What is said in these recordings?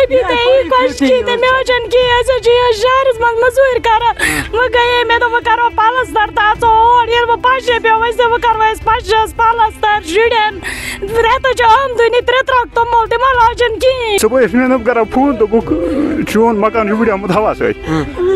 بھی تے کوش کی تے میں وچن کی ایسے جی شہر من مزور کرا وہ گئے میں تو وہ کرو پالستر تا تو اور یہ وہ پاشے پہ ویسے وہ کرو اس پاشس پالستر جڑن رہتا جو ہم دنی ترک تو مول تے مالاجن کی صبح میں نے کرا فون تو بک چون مکان جوڑیا مت ہوا سے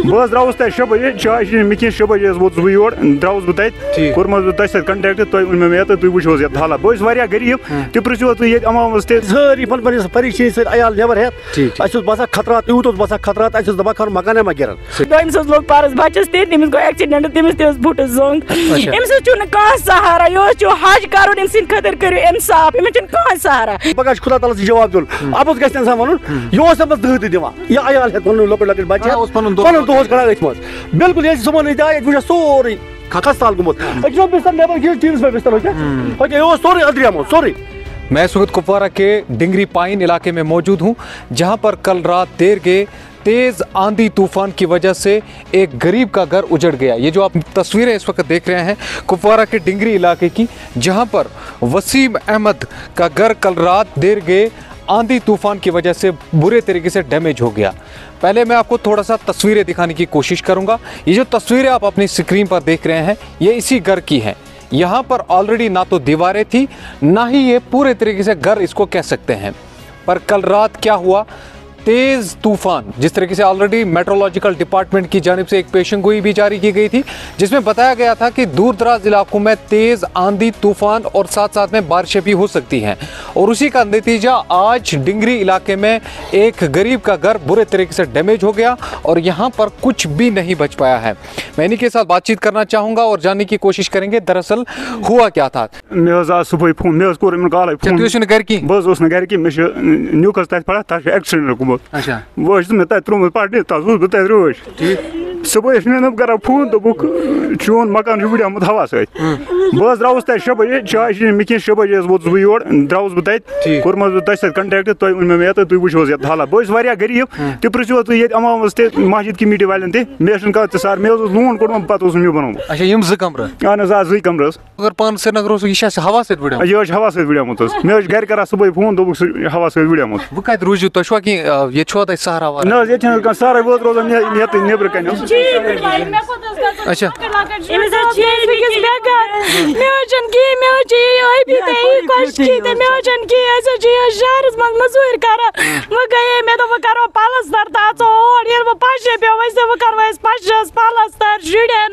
بس دراوس تے شب چائے مکین شب ووتس بہ یور دراوس بہ تت کورمس بہ تس کنٹیکٹ تُہۍ ؤنۍ مےٚ تہٕ تُہۍ وٕچھِو حظ یتھ حالات بہٕ چھُس واریاہ غریٖب تہِ پرٛژھِو تُہۍ ییٚتہِ عوامس تہِ سٲری پنٕنِس پریشٲنی سۭتۍ عیال نٮ۪بر ہٮ۪تھ اَسہِ اوس باسان خطرات تیوٗت اوس باسان خطرات اَسہِ اوس دپان خبر مکانے ما گِرن دوٚیمِس حظ لوٚگ پارس بچس تہِ تٔمِس گوٚو ایکسیڈنٹ تٔمِس تہِ ٲس بُٹھٕ زنٛگ أمِس حظ چھُنہٕ کانٛہہ سہارا یہِ حظ چھُ حج کرُن أمۍ سٕنٛدِ خٲطرٕ کٔرِو اِنصاف أمِس چھُنہٕ کٕہٕنۍ سہارا پگاہ چھُ خۄدا تعالیٰ سٕنٛز جواب دیُن اَپُز گژھِ نہٕ اِنسان وَنُن یہِ اوس أمِس دٕہ تہِ دِوان یہِ عیال ہٮ۪تھ پنُن لۄکٕٹۍ لۄکٕٹۍ بچہِ پنُن دۄہ اوس کڑان أتھۍ منٛز بالکل ییٚلہِ صُبحن أسۍ آے ییٚتہِ وٕچھ سورُے خستال گوٚمُت أکۍ چھُ بستر نٮ۪بر گِنٛدِتھ ٹیٖنس پٮ۪ٹھ بستر ہوٚکھِ یہِ اوس سورُے أدریومُت سورُے میں اس وقت کپوارہ کے ڈنگری پائن علاقے میں موجود ہوں جہاں پر کل رات دیر گئے تیز آندھی طوفان کی وجہ سے ایک غریب کا گھر اجڑ گیا. یہ جو آپ تصویریں اس وقت دیکھ رہے ہیں کپوارہ کے ڈنگری علاقے کی جہاں پر وسیم احمد کا گھر کل رات دیر گئے آندھی طوفان کی وجہ سے برے طریقے سے ڈیمیج ہو گیا. پہلے میں آپ کو تھوڑا سا تصویریں دکھانے کی کوشش کروں گا. یہ جو تصویریں آپ اپنی سکرین پر دیکھ رہے ہیں یہ اسی گھر کی ہیں. یہاں پر آلریڈی نہ تو دیواریں تھی نہ ہی یہ پورے طریقے سے گھر اس کو کہہ سکتے ہیں. پر کل رات کیا ہوا تیز طوفان جس طریقے سے آلریڈی میٹرولوجیکل ڈپارٹمنٹ کی جانب سے ایک پیشن گوئی بھی جاری کی گئی تھی جس میں بتایا گیا تھا کہ دور دراز علاقوں میں تیز آندھی طوفان اور ساتھ ساتھ میں بارشیں بھی ہو سکتی ہیں اور اسی کا نتیجہ آج ڈنگری علاقے میں ایک غریب کا گھر برے طریقے سے ڈیمیج ہو گیا اور یہاں پر کچھ بھی نہیں بچ پایا ہے. میں انہی کے ساتھ بات چیت کرنا چاہوں گا اور جاننے کی کوشش کریں گے دراصل ہوا کیا تھا. صبح میں کرا فون تو بک چون مکان جوڑیا مت ہوا ست بس دراوس تت 6 بجے چائے مکین 6 بجے ووتس بہ یور دراوس بہ تت کورمس بہ تس کنٹیکٹ تُہۍ ؤنۍ مےٚ تہٕ تُہۍ وٕچھِو حظ یتھ حالات بہٕ چھُس واریاہ غریٖب تہِ پرٛژھِو تُہۍ ییٚتہِ عوامس تہِ مسجد کمیٹی والٮ۪ن تہِ مےٚ چھُنہٕ کانٛہہ تہِ سار مےٚ اوس لون کوٚڑمُت پتہٕ اوسُم یہِ بنومُت. اچھا یم 2 کمرٕ اہن حظ آ 2 کمرٕ حظ اگر پان سرینگر اوس یہِ چھا ہوا سۭتۍ وٕڑیومُت یہِ حظ چھُ ہوا سۭتۍ وٕڑیومُت حظ مےٚ حظ گرِ کران صبحٲے فون دوٚپُکھ سُہ ہوا سۭتۍ وٕڑیومُت. وۄنۍ کتہِ روٗزِو تۄہہِ چھُوا کینٛہہ ییٚتہِ چھُوا تۄہہِ سہارا وہارا؟ نہ حظ ییٚتہِ چھُنہٕ کانٛہہ سہارے ووت روزان ییٚتہِ نیٚبرٕ کَنہِ حظ. اچھا شہر من مزور کرا وہ گئے میں تو وہ کرو پالستر تا تو اور یہ وہ پاشے پہ ویسے وہ کرو اس پاشس پالستر جڑن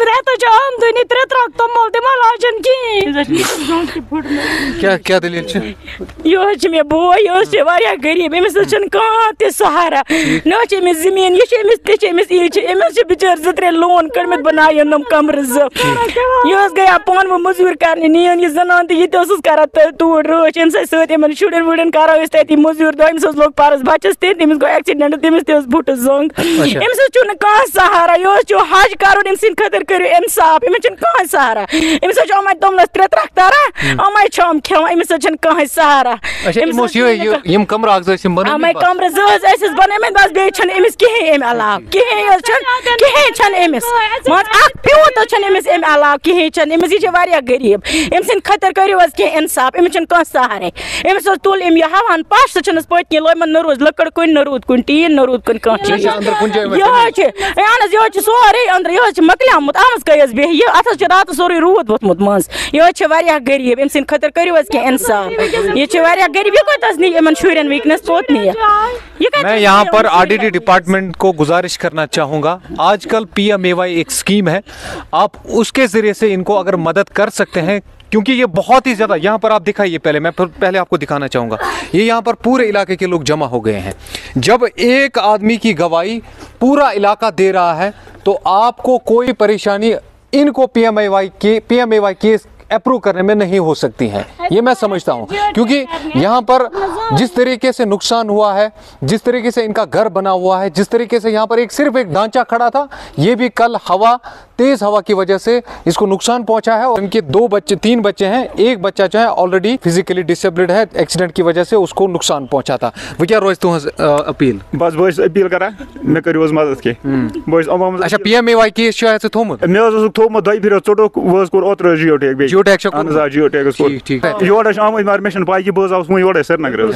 رہتا جو ہم دنی ترک تو مول تے مالاجن کی کیا دلیل چھ یہ چھ میں بوے یہ چھ واریاہ غریب امس چھن کانٛہہ تہِ سہارا نہ چھ امس زمین یہ چھ امس تہِ چھ امس یہ چھ امس چھ بچار 2-3 لون کڑمت بناین نم کمر یہ گیا پان وہ مزور کرنے نین یہ زنان تہ یہ کران توڑ رچ ام سۭتۍ یمن شُرٮ۪ن وُرٮ۪ن کرو أسۍ تتی مزور دوٚیمِس حظ لوٚگ پرس بچس تہِ تٔمِس گوٚو ایکسیڈنٹ تٔمِس تہِ ٲس بُٹھٕ زنٛگ أمِس حظ چھُنہٕ کانٛہہ سہارا یہِ حظ چھُ حج کرُن أمۍ سٕنٛدِ خٲطرٕ کٔرِو اِنصاف أمِس چھُنہٕ کٕہٕنۍ سہارا أمِس حظ چھُ یِمے توٚملس 3 ترکھ تران یِمے چھِ یِم کھٮ۪وان أمِس حظ چھُنہٕ کٕہٕنۍ سہارا. یم کمرٕ اکھ زٕ ٲسۍ یِمے کمرٕ 2 حظ ٲسِس بنٲومٕتۍ بس بیٚیہِ چھنہٕ أمِس کِہیٖنۍ اَمہِ علاوٕ کِہیٖنۍ حظ چھنہٕ کِہیٖنۍ چھنہٕ أمِس مان اکھ پیوٗنٛت حظ چھنہٕ أمِس اَمہِ علاوٕ کِہیٖنۍ چھنہٕ أمِس یہِ چھِ واریاہ غریٖب أمۍ سٕنٛدِ خٲطرٕ کٔرِو حظ کینٛہہ اِنصاف أمِس چھُنہٕ کانٛہہ سہارے أمِس حظ تُل أمۍ یہِ ہَوہَن پش سُہ چھُنہٕ پٔتۍ کِنۍ لوٚمَن نہ روٗز لٔکٕر کُنہِ نہ روٗد کُنہِ ٹیٖن نہ روٗد کُنہِ کانٛہہ چیٖز یہِ حظ چھِ اہن حظ یہِ حظ چھِ سورُے أنٛدرٕ یہِ حظ چھِ مۄکلیومُت اَتھ منٛز کٔہۍ حظ بیٚہہِ یہِ اَتھ حظ چھِ راتَس سورُے روٗد ووٚتھمُت منٛز یہِ حظ چھِ واریاہ غریٖب أمۍ سٕنٛدِ خٲطرٕ کٔرِو حظ کینٛہہ اِنصاف یہِ چھِ واریاہ غریٖب یہِ کوٚت حظ نی یِمن شُرٮ۪ن وٕنکٮ۪نس کوٚت نی میں یہاں پر RDD ڈپارٹمنٹ کو گزارش کرنا چاہوں گا آج کل PMAY ایک اسکیم ہے آپ اس کے ذریعے سے ان کو اگر مدد کر سکتے ہیں کیونکہ یہ بہت ہی زیادہ یہاں پر آپ دکھائیے پہلے آپ کو دکھانا چاہوں گا یہ یہاں پر پورے علاقے کے لوگ جمع ہو گئے ہیں. جب ایک آدمی کی گواہی پورا علاقہ دے رہا ہے تو آپ کو کوئی پریشانی ان کو PMAY کیس اپروو کرنے میں نہیں ہو سکتی ہیں یہ میں سمجھتا ہوں کیونکہ یہاں پر جس طریقے سے نقصان ہوا ہے جس طریقے سے ان کا گھر بنا ہوا ہے جس طریقے سے یہاں پر صرف ایک ڈھانچہ کھڑا تھا یہ بھی کل تیز ہوا کی وجہ سے اس کو نقصان پہنچا ہے اور ان کے 3 بچے ہیں ایک بچہ جو ہے آلریڈی فزیکلی ڈسیبلڈ ہے ایکسیڈنٹ کی وجہ سے اس کو نقصان پہنچا تھا. وہ کیا روز تہذ اپیل بس بہٕ اپیل کران مےٚ کٔرِو حظ مدد کینٛہہ اچھا PMAY کیس چھُ اَسہِ تھوٚمُت مےٚ حظ اوسُکھ تھوٚومُت 2 پھِرِ حظ ژوٚٹُکھ وۄنۍ حظ کوٚر اوترٕ جیو ٹیکس جیو ٹیکس ٹھیک یور آمد مگر مجھے پائی کہ بہت آؤس یور سری نگر.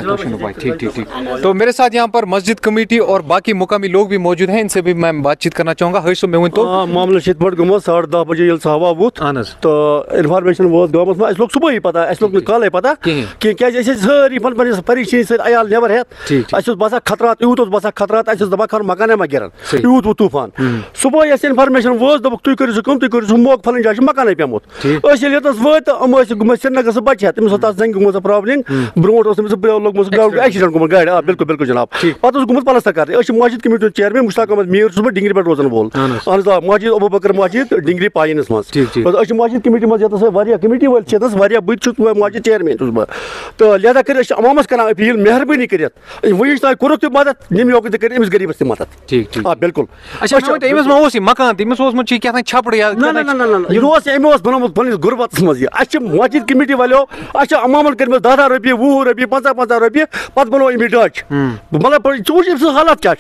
ٹھیک ٹھیک ٹھیک. تو میرے ساتھ یہاں پر مسجد کمیٹی اور باقی مقامی لوگ بھی موجود ہیں, ان سے بھی میں بات چیت کرنا چاہوں گا. حج صاحب میں ون تو معاملہ چھ پہ گوت 10:30 بجے یل سہ ہوا ووت تو انفارمیشن ووت گامس میں اس لوگ صبح پتہ اس لوگ کالے پتہ کہ ساری پن پنس پریشانی سر عیال نبر ہیت اس باسان خطرات یوت باسان خطرات اس دپان خان مکانے ما گرن یوت و طوفان صبح اس انفارمیشن ووت دپک تھی کرو کم تھی کرو موقع پھلن جائے مکانے پیمت یوتس وت سری نگر سر بچہ تمس زنگ گوت پرابلم برو لوگمت ایکسیڈنٹ گومت گاڑی بالکل بالکل جناب پتہ گومت پلستر کر مسجد کمیٹی چیئرمین مشتاق احمد میر صبح ڈنگری پہ روزان وول اہن مسجد ابو بکر مسجد ڈنگری پائنس مز مسجد کمیٹی مز یتس کمیٹی ول بہت مسجد چیئرمین تو لہذا کر عوامس کر اپیل مہربانی کرت ونچ تھی کورک تہ مدد نم یوک تہ کر امس غریبس تہ مدد. بالکل مکان تمس چھپڑ امس بنومت پنس غربتس مز یہ مسجد کمیٹی والو اچھا عوامن کرمت 10 رۄپیہِ 20 رۄپیہِ 50 رۄپیہِ پتہٕ بنو امس ڈچ مطلب ژٕ وٕچھ حالات کیا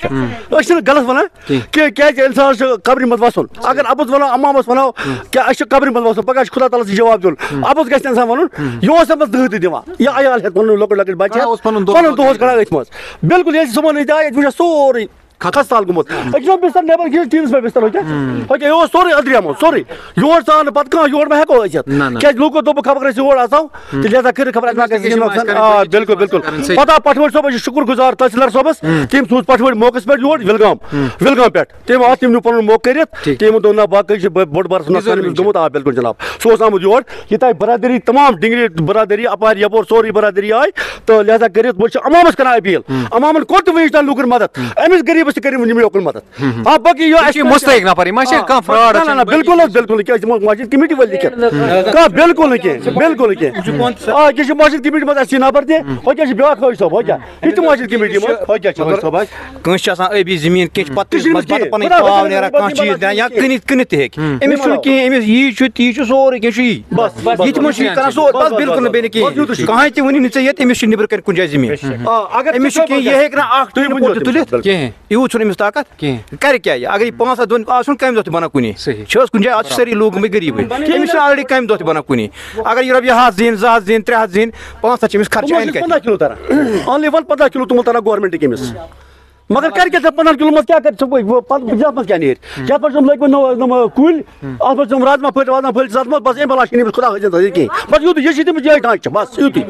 غلط ونان کہ انسان قبر مز وسن اگر ابز ونو امامس ونو کہ قبر مز وسن پگہ خدا تعالیٰ جواب دین ابز گژھِ انسان ونن یہ امس دہ تہ دِوان یہ عیال ہیٚکہِ پنُن لۄکُٹ لۄکٕٹۍ بچہِ پنُن دۄہس کڑان أتھۍ منٛز بالکل ییٚلہِ صبحن أسۍ آے ییٚتہِ وٕچھ سورُے خستال گوٚمُت أکِس بستر نیبر گژھِ ٹیٖنس پٮ۪ٹھ بستر ہوکے یہ اوس سورُے أدریومُت سورُے یور ژاو نہٕ پتہٕ کانٛہہ یور ما ہٮ۪کو أژِتھ کیازِ لوٗکو دوٚپُکھ خبر أسۍ یور اژو تہٕ لہذا کٔرِتھ خبر اَسہِ ما گژھِ نۄقصان. بالکل بالکل پتہ آو پٹھوٲڑۍ صٲب أسۍ چھِ شُکر گُزار تحصیلدار صٲبس تٔمۍ سوٗز پٹھوٲڑۍ موقعس پٮ۪ٹھ یور وِلگام پٮ۪ٹھ تٔمۍ آو تٔمۍ نیوٗ پنُن موقعہٕ کٔرِتھ تٔمۍ ووٚن نہ باقٕے چھِ بوٚڑ بارٕ نۄقصان أمِس گوٚمُت. آ بالکل جناب سُہ اوس آمُت یور یہِ تۄہہِ برادٔری تمام ڈِنگری برادٔری اپارِ یپور سورُے برادٔری آے تہٕ لہذا کٔرِتھ بہٕ چھُس عوامس کران اپیٖل عوامن کوٚر تہِ وٕنیُک تام لوٗکن مدد امس غریبس تہِ کٔرِو نِمو یوکُن مدد. باقی مستحق نفر بالکل بالکل مسجد کمیٹی ول لکھت بالکل بالکل یہ مسجد کمیٹی مز اچھی نفر تہ کیا بیاکھ حج صٲب یہ تہ مسجد کمیٹی مز ابی زمین پن پاو نیران کھانا چیز دان یا کنت تہ امس امس یہ تی سورے کی یہ کران سور بس بالکل بیٚیہِ کہین کہاں تہ ونی نی ژےٚ امس نبر کر کن جائے زمین امس یہ ہیٚکہِ تُلِتھ کہین یوٗت چھُنہٕ امس طاقت کر کیا اگر یہ 5 دن آن کم دہ بنان کن کن جائے آج ساری لوگ گئی غریب امس آلریڈی کم دہ بنان کن اگر یہ رۄپیہِ 100 زین 200 زین 300 زین 500 امس خرچ 15 کلو تران اونلی 15 کلو توٚمُل تران گورمنٹ کمس مگر کر کے 15 کلو مز کیا کر یتھ مز کیا نیرِ یتھ پہ لگ کُلۍ اتھ پہ رازما پھٔلۍ وازما پھٔلۍ ژٕ بس امہِ بلاش نمس خدا حٲصل کہین بس یوٗتُے یہ تمس جاے ڈانچہ بس یوٗتُے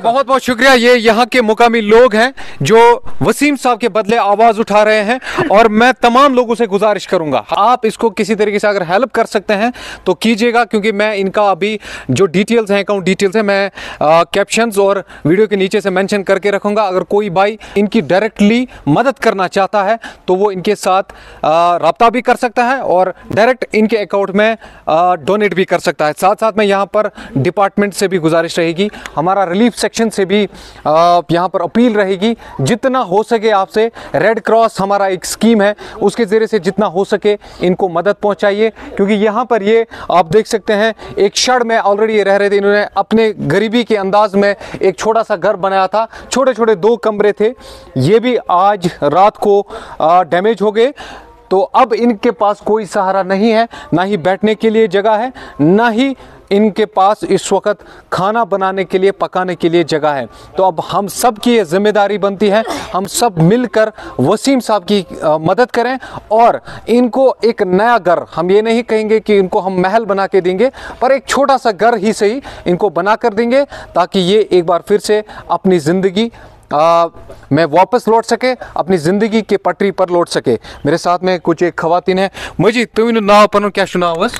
بہت بہت شکریہ. یہ یہاں کے مقامی لوگ ہیں جو وسیم صاحب کے بدلے آواز اٹھا رہے ہیں اور میں تمام لوگوں سے گزارش کروں گا آپ اس کو کسی طریقے سے اگر ہیلپ کر سکتے ہیں تو کیجیے گا کیونکہ میں ان کا ابھی جو ڈیٹیلز ہیں اکاؤنٹ ڈیٹیلز ہیں میں کیپشنز اور ویڈیو کے نیچے سے مینشن کر کے رکھوں گا. اگر کوئی بھائی ان کی ڈائریکٹلی مدد کرنا چاہتا ہے تو وہ ان کے ساتھ رابطہ بھی کر سکتا ہے اور ڈائریکٹ ان کے اکاؤنٹ میں ڈونیٹ بھی کر سکتا ہے. ساتھ ساتھ میں یہاں پر ڈپارٹمنٹ سے بھی گزارش رہے گی, ہمارا ریلیف سیکشن سے بھی یہاں پر اپیل رہے گی جتنا ہو سکے آپ سے. ریڈ کراس ہمارا ایک اسکیم ہے, اس کے ذریعے سے جتنا ہو سکے ان کو مدد پہنچائیے کیونکہ یہاں پر یہ آپ دیکھ سکتے ہیں ایک شیڈ میں آلریڈی یہ رہ رہے تھے. انہوں نے اپنے غریبی کے انداز میں ایک چھوٹا سا گھر بنایا تھا, چھوٹے چھوٹے 2 کمرے تھے, یہ بھی آج رات کو ڈیمیج ہو گئے. تو اب ان کے پاس کوئی سہارا نہیں ہے, نہ ہی بیٹھنے کے لیے جگہ ہے, نہ ہی ان کے پاس اس وقت کھانا بنانے کے لیے پکانے کے لیے جگہ ہے. تو اب ہم سب کی یہ ذمہ داری بنتی ہے, ہم سب مل کر وسیم صاحب کی مدد کریں اور ان کو ایک نیا گھر, ہم یہ نہیں کہیں گے کہ ان کو ہم محل بنا کے دیں گے, پر ایک چھوٹا سا گھر ہی صحیح ان کو بنا کر دیں گے تاکہ یہ ایک بار پھر سے اپنی زندگی میں واپس لوٹ سکے, اپنی زندگی کے پٹری پر لوٹ سکے. میرے ساتھ میں کچھ ایک خواتین ہیں. مجھے تُہۍ ؤنِو ناو پنُن کیٛاہ چھُ ناو حظ؟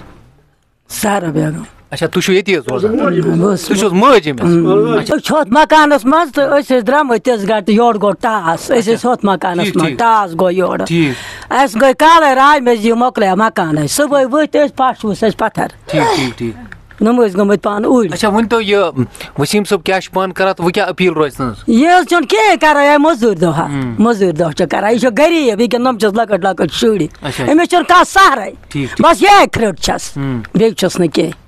سارا بیگم. اچھا تُہۍ چھِو ییٚتی حظ روزان؟ تُہۍ چھِو حظ مٲج أمِس؟ أسۍ چھِ ہوٚتھ مکانس منٛز تہٕ أسۍ ٲسۍ درٛامٕتۍ تِژھ گرِ تہٕ یورٕ گوٚو ٹاس, أسۍ ٲسۍ ہوٚتھ مکانس منٛز, ٹاس گوٚو یورٕ, اَسہِ گٔے کالے راے مےٚ یہِ مۄکلیو مکانٕے, صُبحٲے ؤتھۍ أسۍ پش وُچھ اَسہِ پتھر نم گٔمٕتۍ پانہٕ اوٗرۍ. اچھا ؤنۍتو یہِ وسیٖم صٲب کیٛاہ چھُ پانہٕ کران تہٕ وۄنۍ کیٛاہ اپیٖل روزِ تٕہٕنٛز؟ یہِ حظ چھُنہٕ کِہیٖنۍ کران, یہِ موٚزوٗرۍ دۄہ موٚزوٗرۍ دۄہ چھُ کران, یہِ چھُ غریٖب, یہِ کیٛاہ نۄم چھِس لۄکٕٹۍ لۄکٕٹۍ شُرۍ, أمِس چھُنہٕ کانٛہہ سہرٕے, بس یِہے کھرٛٹ چھس, بیٚیہِ چھُس نہٕ کینٛہہ.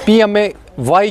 PMAY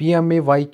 PMAY